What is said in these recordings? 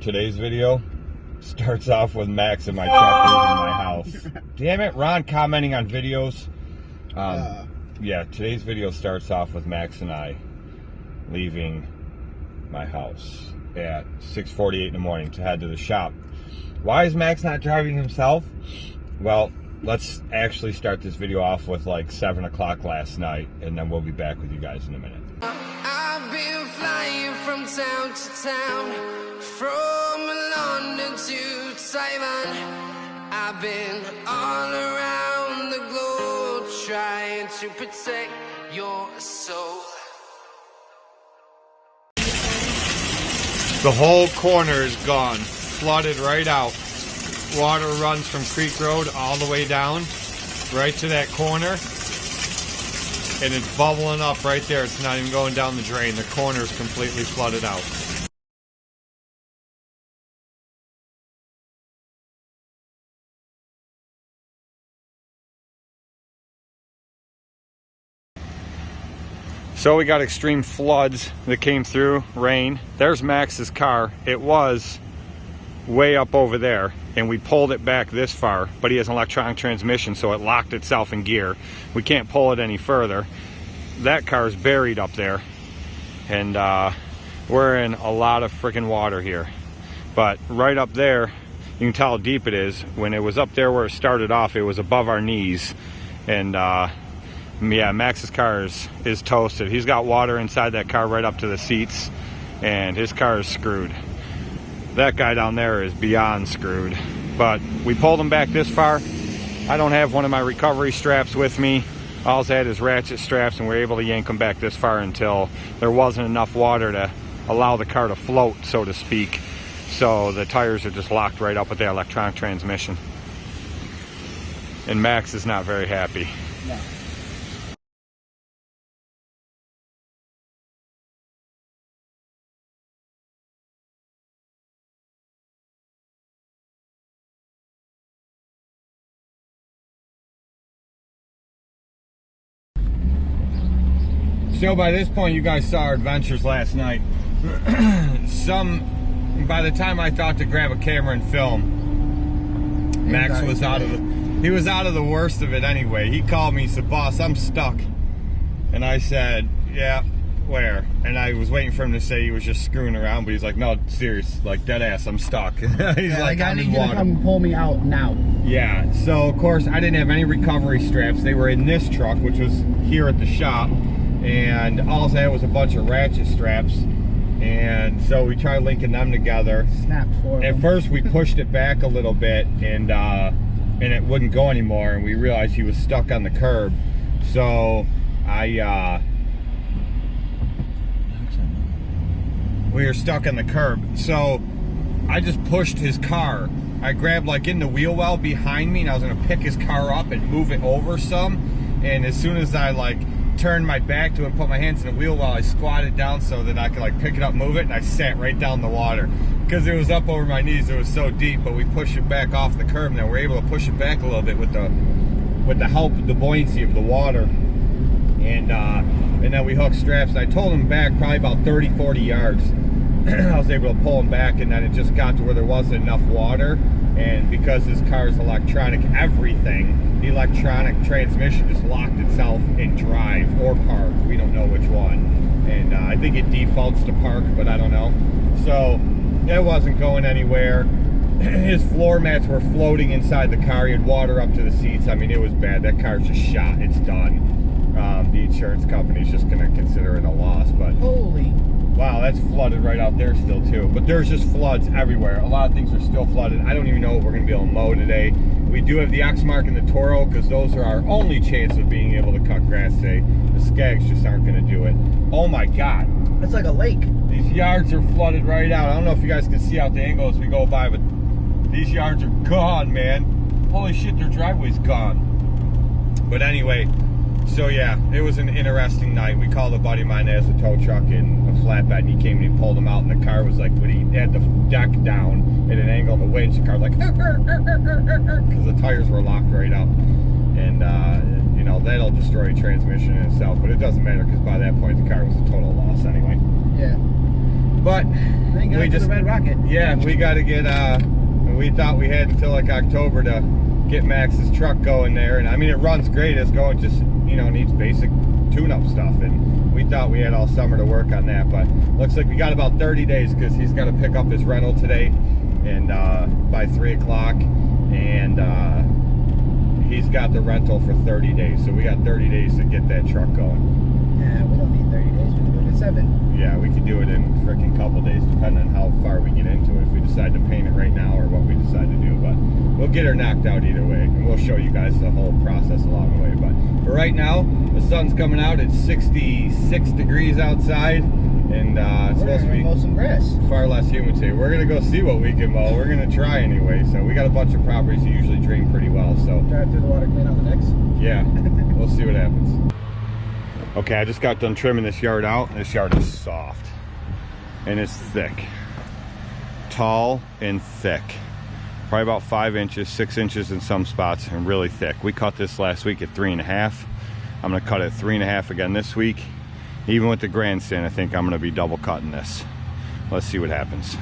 Today's video starts off with Max in my truck leaving my house. Damn it, Ron commenting on videos. Yeah, today's video starts off with Max and I leaving my house at 6:48 in the morning to head to the shop. Why is Max not driving himself? Well, let's actually start this video off with like 7 o'clock last night, and then we'll be back with you guys in a minute. I've been flying from town to town, from London to Taiwan. I've been all around the globe trying to protect your soul. The whole corner is gone, flooded right out. Water runs from Creek Road all the way down, right to that corner. And it's bubbling up right there. It's not even going down the drain. The corner is completely flooded out. So we got extreme floods that came through, rain. There's Max's car. It was way up over there, and we pulled it back this far, but he has an electronic transmission, so it locked itself in gear. We can't pull it any further. That car's buried up there, and we're in a lot of freaking water here. But right up there, you can tell how deep it is. When it was up there where it started off, it was above our knees, and yeah, Max's car is toasted. He's got water inside that car right up to the seats, and his car is screwed. That guy down there is beyond screwed. But we pulled him back this far. I don't have one of my recovery straps with me. All I had is ratchet straps, and we were able to yank him back this far until there wasn't enough water to allow the car to float, so to speak. So the tires are just locked right up with the electronic transmission. And Max is not very happy. No. So by this point, you guys saw our adventures last night. By the time I thought to grab a camera and film, Max was out of the worst of it anyway. He called me, he said, "Boss, I'm stuck." And I said, "Yeah, where?" And I was waiting for him to say he was just screwing around, but he's like, "No, serious, like dead ass, I'm stuck." He's like, I need you to come pull me out now. Yeah, so of course I didn't have any recovery straps. They were in this truck, which was here at the shop. And all I had was a bunch of ratchet straps, and so we tried linking them together. Snapped for them. At first we pushed it back a little bit, and it wouldn't go anymore, and we realized he was stuck on the curb. So we were stuck on the curb, so I just pushed his car. I grabbed like in the wheel well behind me, and I was gonna pick his car up and move it over some, and as soon as I like turned my back to it and put my hands in the wheel well, I squatted down so that I could like pick it up, move it, and I sat right down the water because it was up over my knees. It was so deep, but we pushed it back off the curb, and then we're able to push it back a little bit with the help of the buoyancy of the water, and then we hooked straps. And I told him back probably about 30-40 yards. I was able to pull him back, and then it just got to where there wasn't enough water, and because this car is electronic, everything, the electronic transmission just locked itself in drive or park. We don't know which one, and I think it defaults to park, but I don't know. So it wasn't going anywhere. His floor mats were floating inside the car. He had water up to the seats. I mean, it was bad. That car's just shot. It's done. The insurance company's just going to consider it a loss. But holy wow, that's flooded right out there still too. But there's just floods everywhere. A lot of things are still flooded. I don't even know what we're going to be able to mow today. We do have the X-Mark and the Toro because those are our only chance of being able to cut grass today. The Skags just aren't going to do it. Oh my God. It's like a lake. These yards are flooded right out. I don't know if you guys can see out the angle as we go by, but these yards are gone, man. Holy shit, their driveway's gone. But anyway, so yeah, it was an interesting night. We called a buddy of mine that has a tow truck and a flatbed, and he came and he pulled him out, and the car was like, when he had the deck down at an angle on the winch, the car was like, because the tires were locked right up. And, you know, that'll destroy a transmission in itself, but it doesn't matter because by that point the car was a total loss anyway. Yeah. But Then got we to just, the Red Rocket. yeah, we got to get, we thought we had until like October to get Max's truck going there. And I mean, it runs great. It's going, just, you know, needs basic tune-up stuff. And we thought we had all summer to work on that. But looks like we got about 30 days because he's got to pick up his rental today and by 3 o'clock. And he's got the rental for 30 days. So we got 30 days to get that truck going. Yeah, we don't need 30 days. We can do it in 7. Yeah, we could do it in a freaking couple days, depending on how far we get into it. If we decide to paint it right now or what we decide to do, but we'll get her knocked out either way, and we'll show you guys the whole process along the way. But for right now, the sun's coming out. It's 66 degrees outside, and it's supposed to be mow some grass. far less humid today. We're gonna go see what we can mow. We're gonna try anyway. So we got a bunch of properties that usually drain pretty well. So Drive through the water, clean out the necks. yeah, we'll see what happens. Okay, I just got done trimming this yard out. This yard is soft and it's thick, tall and thick, probably about 5 inches, 6 inches in some spots, and really thick. We cut this last week at 3.5. I'm gonna cut it at 3.5 again this week. Even with the grandstand, I think I'm gonna be double cutting this. Let's see what happens.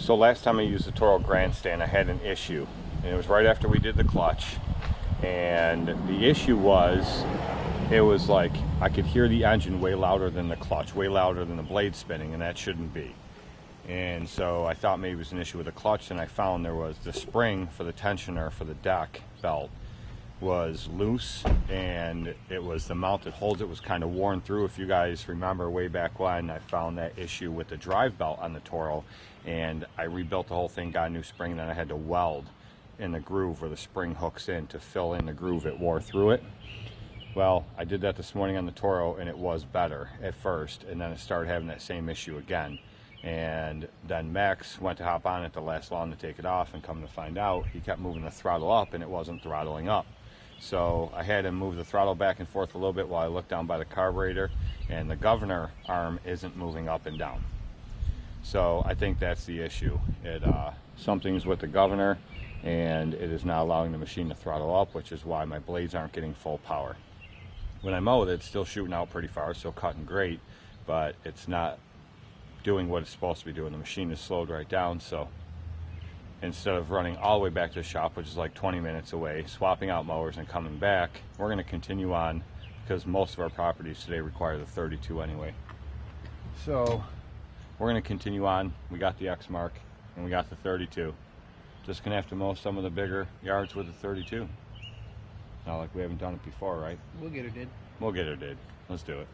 So last time I used the Toro grandstand, I had an issue, and it was right after we did the clutch. And the issue was, it was like I could hear the engine way louder than the clutch, way louder than the blade spinning, and that shouldn't be. And so I thought maybe it was an issue with the clutch, and I found there was the spring for the tensioner for the deck belt was loose, and it was the mounted holes, it was kind of worn through. If you guys remember way back when, I found that issue with the drive belt on the Toro, and I rebuilt the whole thing, got a new spring, and then I had to weld in the groove where the spring hooks in to fill in the groove. It wore through it. Well, I did that this morning on the Toro, and it was better at first, and then it started having that same issue again. And then Max went to hop on it to last long to take it off, and come to find out, he kept moving the throttle up, and it wasn't throttling up. So I had him move the throttle back and forth a little bit while I looked down by the carburetor, and the governor arm isn't moving up and down. So I think that's the issue. Something's with the governor, and it is not allowing the machine to throttle up, which is why my blades aren't getting full power. When I mow it, it's still shooting out pretty far, still cutting great, but it's not doing what it's supposed to be doing. The machine is slowed right down, so instead of running all the way back to the shop, which is like 20 minutes away, swapping out mowers and coming back, we're going to continue on because most of our properties today require the 32 anyway. So we're going to continue on. We got the X mark and we got the 32. Just going to have to mow some of the bigger yards with the 32. Not like we haven't done it before, right? We'll get her did. We'll get her did. Let's do it.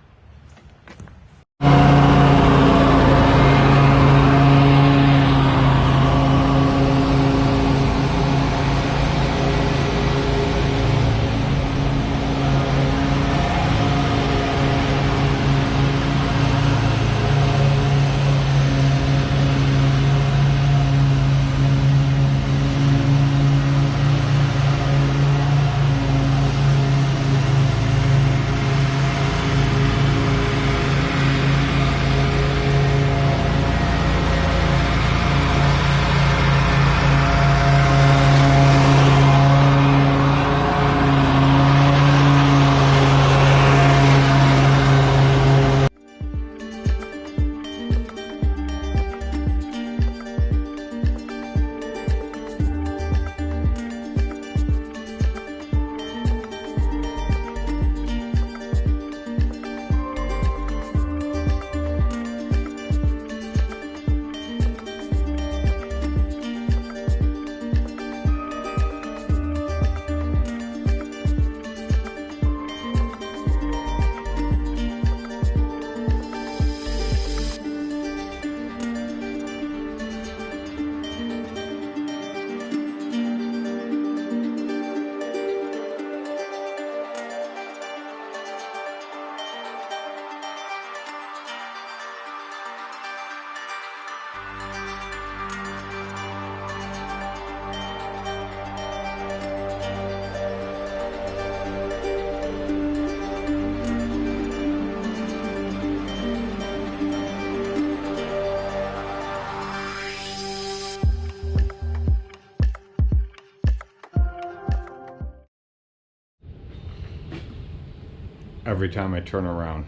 Every time I turn around,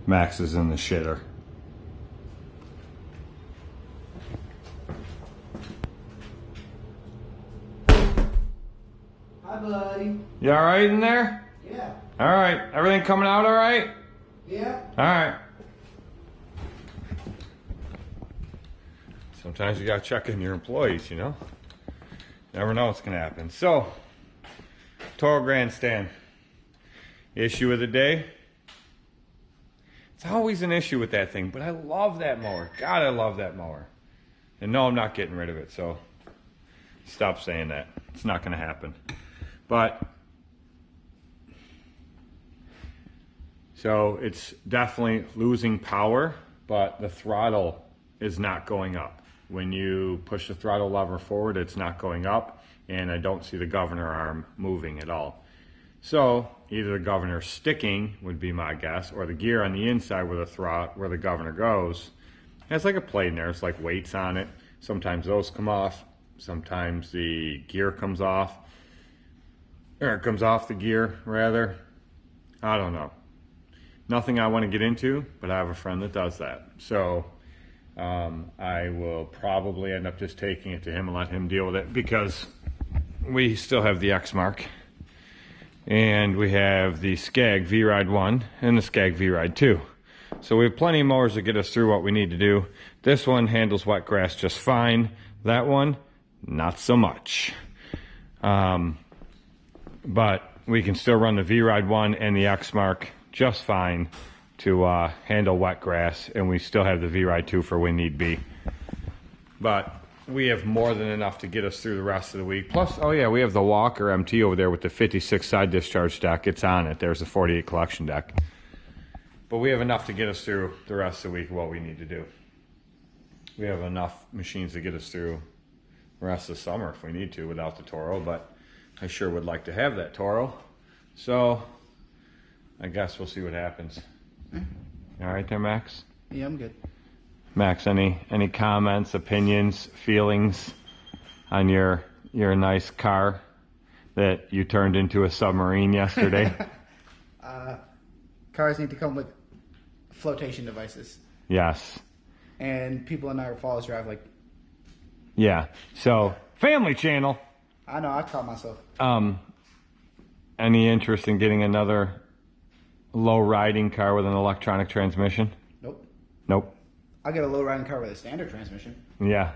Max is in the shitter. Hi, buddy. You all right in there? Yeah. All right. Everything coming out all right? Yeah. All right. Sometimes you gotta check in your employees, you know? Never know what's gonna happen. So, Toro grandstand. Issue of the day. It's always an issue with that thing, but I love that mower. God, I love that mower. And no, I'm not getting rid of it, so stop saying that. It's not gonna happen. But, so it's definitely losing power, but the throttle is not going up. When you push the throttle lever forward, it's not going up, and I don't see the governor arm moving at all. So either the governor sticking would be my guess, or the gear on the inside where the governor goes has like a plate in there. It's like weights on it. Sometimes those come off. Sometimes the gear comes off, or it comes off the gear rather. I don't know. Nothing I want to get into, but I have a friend that does that. So I will probably end up just taking it to him and let him deal with it, because we still have the X mark, and we have the Skag V-Ride 1 and the Skag V-Ride 2. So we have plenty of mowers to get us through what we need to do. This one handles wet grass just fine. That one, not so much. But we can still run the V-Ride 1 and the X-Mark just fine to handle wet grass, and we still have the V-Ride 2 for when need be. But we have more than enough to get us through the rest of the week. Plus, oh yeah, we have the Walker MT over there with the 56 side discharge deck. It's on it. There's the 48 collection deck. But we have enough to get us through the rest of the week, what we need to do. We have enough machines to get us through the rest of the summer if we need to without the Toro, but I sure would like to have that Toro. So I guess we'll see what happens. All right there, Max? Yeah, I'm good. Max, any comments, opinions, feelings on your nice car that you turned into a submarine yesterday? Cars need to come with flotation devices. Yes. And people in Niagara Falls drive like... Yeah. So, family channel. I know, I caught myself. Any interest in getting another low riding car with an electronic transmission? Nope. Nope. I'll get a low riding car with a standard transmission. Yeah.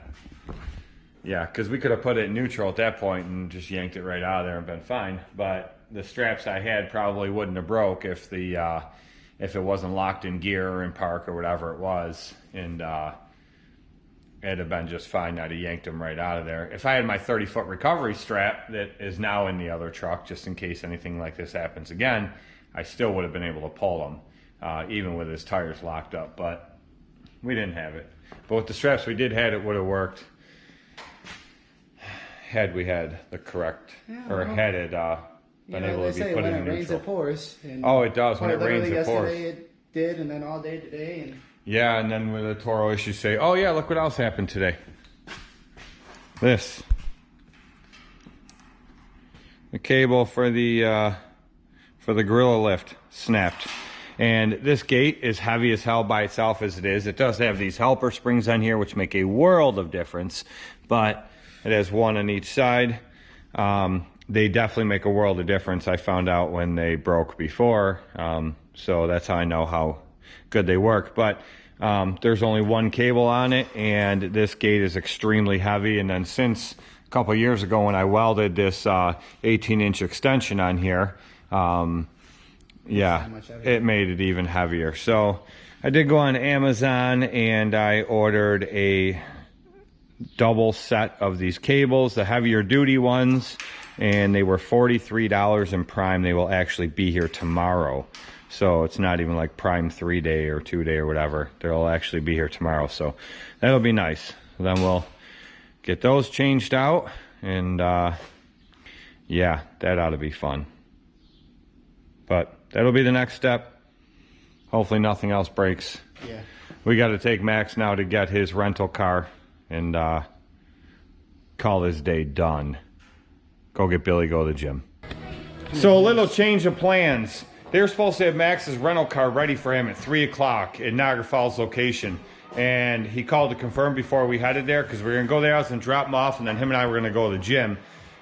Yeah, because we could have put it in neutral at that point and just yanked it right out of there and been fine. But the straps I had probably wouldn't have broke if it wasn't locked in gear or in park or whatever it was. And it'd have been just fine. I'd have yanked them right out of there. If I had my 30-foot recovery strap that is now in the other truck, just in case anything like this happens again, I still would have been able to pull them, even with his tires locked up. But we didn't have it. But with the straps we did have, it would have worked had we had the correct, or had it been able to be put in neutral. When it rains, it pours. And oh, it does. When it rains, it pours. Yesterday it did, and then all day today. And yeah, and then with the Toro issues, say, oh yeah, look what else happened today. This. The cable for the Gorilla Lift snapped. And this gate is heavy as hell by itself as it is. It does have these helper springs on here, which make a world of difference, but it has one on each side. They definitely make a world of difference. I found out when they broke before, so that's how I know how good they work. But there's only one cable on it, and this gate is extremely heavy. And then since a couple years ago when I welded this 18-inch extension on here, yeah, it made it even heavier. So I did go on Amazon and I ordered a double set of these cables, the heavier duty ones, and they were $43 in Prime. They will actually be here tomorrow. So it's not even like Prime 3-day or 2-day or whatever. They'll actually be here tomorrow. So that'll be nice. Then we'll get those changed out, and yeah, that ought to be fun. But that'll be the next step. Hopefully nothing else breaks. yeah. We got to take Max now to get his rental car and call this day done. Go get Billy, go to the gym. So a little change of plans. They were supposed to have Max's rental car ready for him at 3 o'clock at Niagara Falls location. And he called to confirm before we headed there, because we were going to go there. I was going to drop him off, and then him and I were going to go to the gym.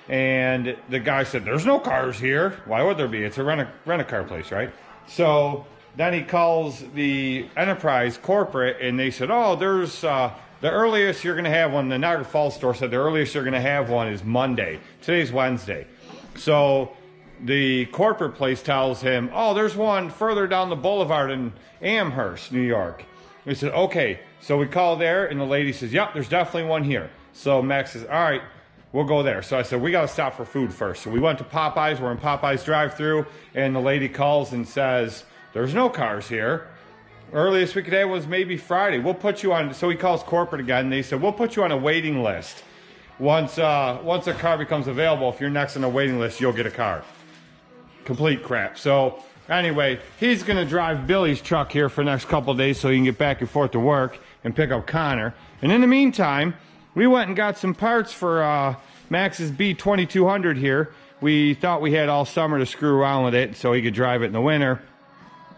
And the guy said, there's no cars here. Why would there be? It's a rent-a-car place, right? So then he calls the Enterprise corporate, and they said, oh, there's the earliest you're going to have one. The Niagara Falls store said the earliest you're going to have one is Monday. Today's Wednesday. So the corporate place tells him, oh, there's one further down the boulevard in Amherst, New York. We said, okay. So we call there, and the lady says, yep, there's definitely one here. So Max says, all right, we'll go there. So I said, we got to stop for food first. So we went to Popeyes. We're in Popeyes drive-thru, and the lady calls and says, there's no cars here. Earliest we could have was maybe Friday. We'll put you on. So he calls corporate again, and they said, we'll put you on a waiting list. Once a car becomes available, if you're next on the waiting list, you'll get a car. Complete crap. So anyway, he's going to drive Billy's truck here for the next couple of days so he can get back and forth to work and pick up Connor. And in the meantime, we went and got some parts for Max's B2200 here. We thought we had all summer to screw around with it so he could drive it in the winter.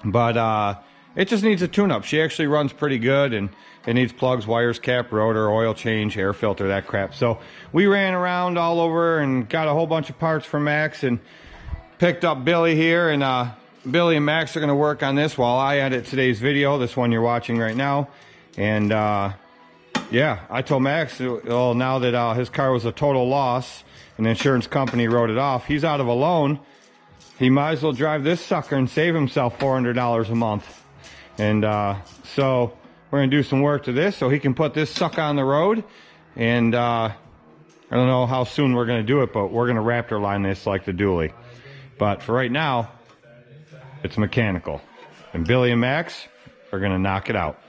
But it just needs a tune-up. She actually runs pretty good, and it needs plugs, wires, cap, rotor, oil change, air filter, that crap. So we ran around all over and got a whole bunch of parts for Max and picked up Billy here. And Billy and Max are going to work on this while I edit today's video, this one you're watching right now. And yeah, I told Max, well, now that his car was a total loss and the insurance company wrote it off. He's out of a loan. He might as well drive this sucker and save himself $400 a month. And so we're gonna do some work to this so he can put this sucker on the road. And I don't know how soon we're gonna do it, but we're gonna Raptor line this like the dually. But for right now, it's mechanical. And Billy and Max are gonna knock it out.